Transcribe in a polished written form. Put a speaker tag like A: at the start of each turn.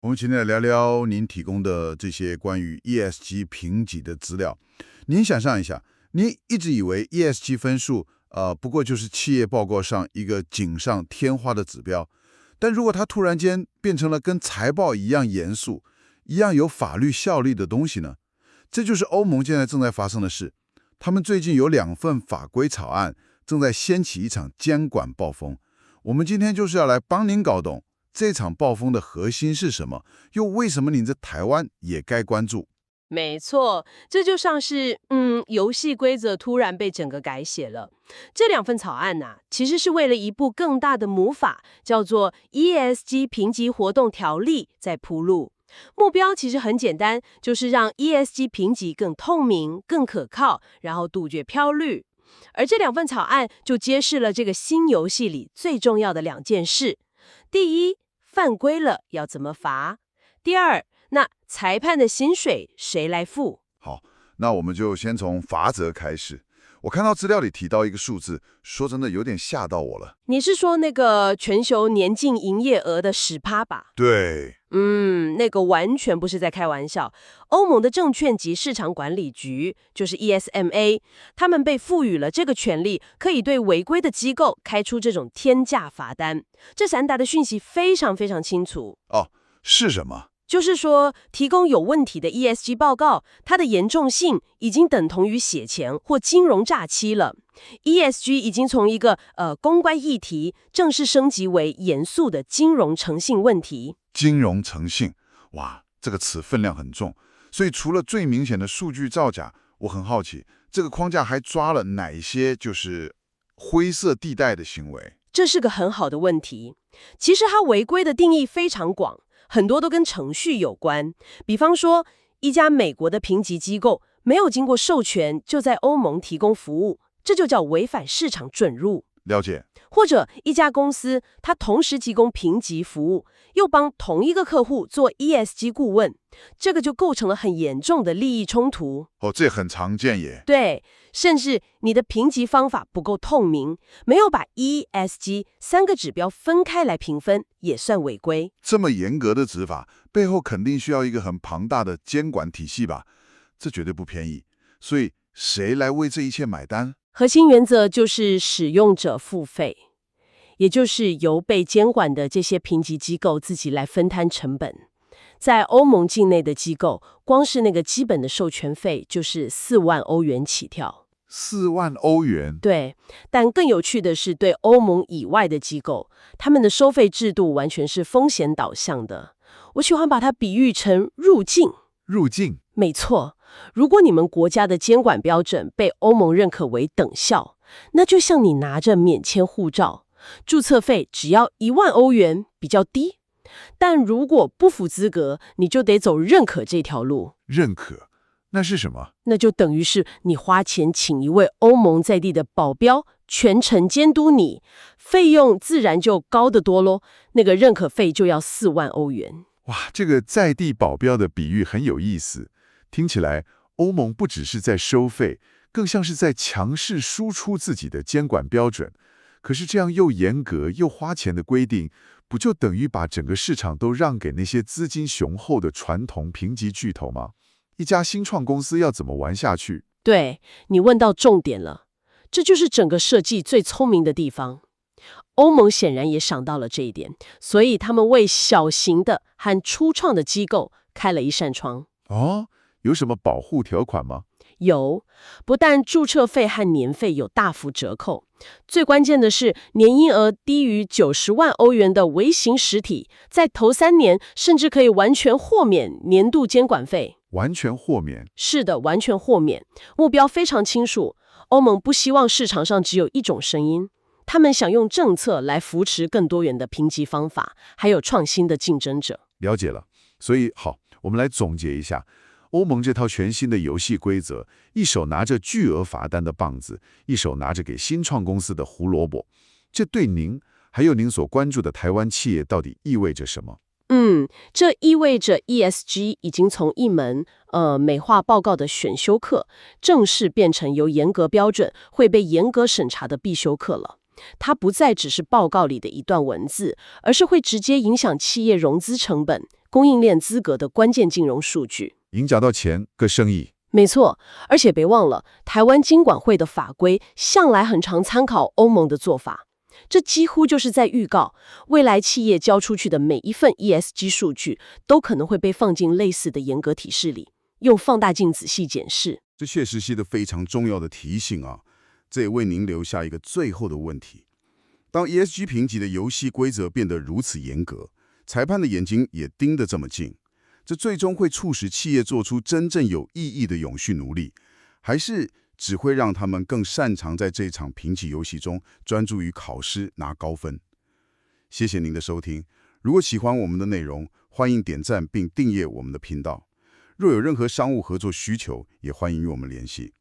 A: 我们今天来聊聊您提供的这些关于 ESG 评级的资料。您想象一下，您一直以为 ESG 分数，不过就是企业报告上一个锦上添花的指标，但如果它突然间变成了跟财报一样严肃、一样有法律效力的东西呢？这就是欧盟现在正在发生的事。他们最近有2份法规草案正在掀起一场监管暴风。我们今天就是要来帮您搞懂这场暴风的核心是什么，又为什么您在台湾也该关注？
B: 没错，这就像是游戏规则突然被整个改写了。这2份草案呐，其实是为了一部更大的母法，叫做 ESG 评级活动条例在铺路。目标其实很简单，就是让 ESG 评级更透明、更可靠，然后杜绝漂绿。而这2份草案就揭示了这个新游戏里最重要的2件事：第一，犯规了要怎么罚；第二，那裁判的薪水谁来付？
A: 好，那我们就先从罚则开始。我看到资料里提到一个数字，说真的有点吓到我了。
B: 你是说那个全球年净营业额的10%吧？
A: 对，
B: 那个完全不是在开玩笑。欧盟的证券及市场管理局，就是 ESMA， 他们被赋予了这个权利，可以对违规的机构开出这种天价罚单。这散达的讯息非常非常清楚。
A: 哦，是什么？
B: 就是说，提供有问题的 ESG 报告，它的严重性已经等同于洗钱或金融诈欺了。ESG 已经从一个公关议题正式升级为严肃的金融诚信问题。
A: 金融诚信，哇，这个词分量很重。所以除了最明显的数据造假，我很好奇，这个框架还抓了哪一些就是灰色地带的行为？
B: 这是个很好的问题。其实它违规的定义非常广。很多都跟程序有关，比方说，一家美国的评级机构没有经过授权就在欧盟提供服务，这就叫违反市场准入。
A: 了解。
B: 或者一家公司，它同时提供评级服务，又帮同一个客户做 ESG 顾问，这个就构成了很严重的利益冲突。
A: 哦，这很常见耶。
B: 对，甚至你的评级方法不够透明，没有把 ESG 3个指标分开来评分，也算违规。
A: 这么严格的执法，背后肯定需要一个很庞大的监管体系吧？这绝对不便宜。所以谁来为这一切买单？
B: 核心原则就是使用者付费，也就是由被监管的这些评级机构自己来分摊成本。在欧盟境内的机构，光是那个基本的授权费就是4万欧元起跳。
A: 4万欧元？
B: 对，但更有趣的是，对欧盟以外的机构，他们的收费制度完全是风险导向的。我喜欢把它比喻成入境。
A: 入境？
B: 没错，如果你们国家的监管标准被欧盟认可为等效，那就像你拿着免签护照，注册费只要1万欧元，比较低。但如果不符资格，你就得走认可这条路。
A: 认可？那是什么？
B: 那就等于是你花钱请一位欧盟在地的保镖，全程监督你，费用自然就高得多咯。那个认可费就要4万欧元。
A: 哇，这个在地保镖的比喻很有意思。听起来，欧盟不只是在收费，更像是在强势输出自己的监管标准。可是这样又严格又花钱的规定，不就等于把整个市场都让给那些资金雄厚的传统评级巨头吗？一家新创公司要怎么玩下去？
B: 对，你问到重点了，这就是整个设计最聪明的地方。欧盟显然也想到了这一点，所以他们为小型的和初创的机构开了一扇窗。
A: 哦，有什么保护条款吗？
B: 有，不但注册费和年费有大幅折扣，最关键的是年营额低于90万欧元的微型实体，在头3年甚至可以完全豁免年度监管费。
A: 完全豁免？
B: 是的，完全豁免。目标非常清楚，欧盟不希望市场上只有一种声音，他们想用政策来扶持更多元的评级方法，还有创新的竞争者。
A: 了解了。所以好，我们来总结一下。欧盟这套全新的游戏规则，一手拿着巨额罚单的棒子，一手拿着给新创公司的胡萝卜，这对您还有您所关注的台湾企业到底意味着什么？
B: 这意味着 ESG 已经从一门美化报告的选修课，正式变成由严格标准会被严格审查的必修课了。它不再只是报告里的一段文字，而是会直接影响企业融资成本、供应链资格的关键金融数据。
C: 影响到钱跟生意。
B: 没错，而且别忘了，台湾金管会的法规向来很常参考欧盟的做法，这几乎就是在预告，未来企业交出去的每一份 ESG 数据都可能会被放进类似的严格体系里，用放大镜仔细检视。
A: 这确实是一个非常重要的提醒啊！这也为您留下一个最后的问题：当 ESG 评级的游戏规则变得如此严格，裁判的眼睛也盯得这么近，这最终会促使企业做出真正有意义的永续努力，还是只会让他们更擅长在这场评级游戏中专注于考试拿高分？谢谢您的收听。如果喜欢我们的内容，欢迎点赞并订阅我们的频道。若有任何商务合作需求，也欢迎与我们联系。